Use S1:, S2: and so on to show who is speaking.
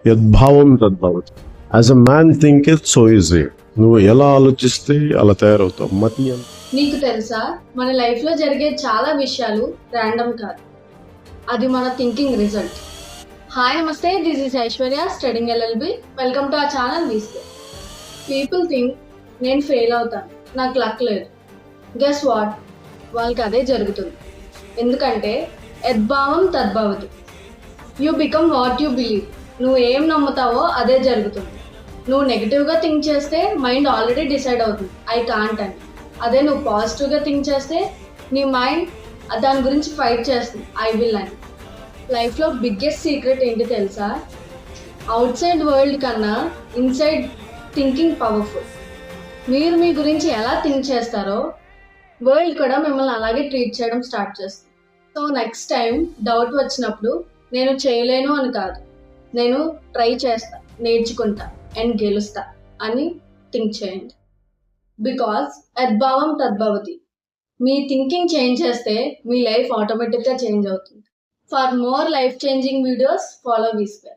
S1: యద్భావం తద్భవతి. As a man think it so easy. నువ్వు ఎలా ఆలోచిస్తే అలా తయారవుతావు. మతి
S2: నీకు తెలుసా, మన లైఫ్లో జరిగే చాలా విషయాలు ర్యాండమ్ కాదు, అది మన thinking result. Hi namaste, this is Aishwarya studying LLB. Welcome to our channel VSK. People think నేను ఫెయిల్ అవుతాను, నాకు లక్ లేదు. గెస్ వాట్, వాళ్ళకి అదే జరుగుతుంది. ఎందుకంటే యద్భావం తద్భవతి. You become what you believe. నువ్వు ఏం నమ్ముతావో అదే జరుగుతుంది. నువ్వు నెగిటివ్గా థింక్ చేస్తే మైండ్ ఆల్రెడీ డిసైడ్ అవుతుంది, ఐ కాంట్ అని. అదే నువ్వు పాజిటివ్గా థింక్ చేస్తే నీ మైండ్ దాని గురించి ఫైట్ చేస్తుంది, ఐ విల్ అని. లైఫ్లో బిగ్గెస్ట్ సీక్రెట్ ఏంటి తెలుసా? అవుట్ సైడ్ వరల్డ్ కన్నా ఇన్సైడ్ థింకింగ్ పవర్ఫుల్. మీరు మీ గురించి ఎలా థింక్ చేస్తారో వరల్డ్ కూడా మిమ్మల్ని అలాగే ట్రీట్ చేయడం స్టార్ట్ చేస్తుంది. సో నెక్స్ట్ టైం డౌట్ వచ్చినప్పుడు నేను చేయలేను అని కాదు, నేను ట్రై చేస్తా, నేర్చుకుంటా అండ్ గెలుస్తా అని థింక్ చేయండి. బికాస్ యద్భావం తద్భవతి. మీ థింకింగ్ చేంజ్ చేస్తే మీ లైఫ్ ఆటోమేటిక్గా చేంజ్ అవుతుంది. For more life changing videos follow వీస్కే.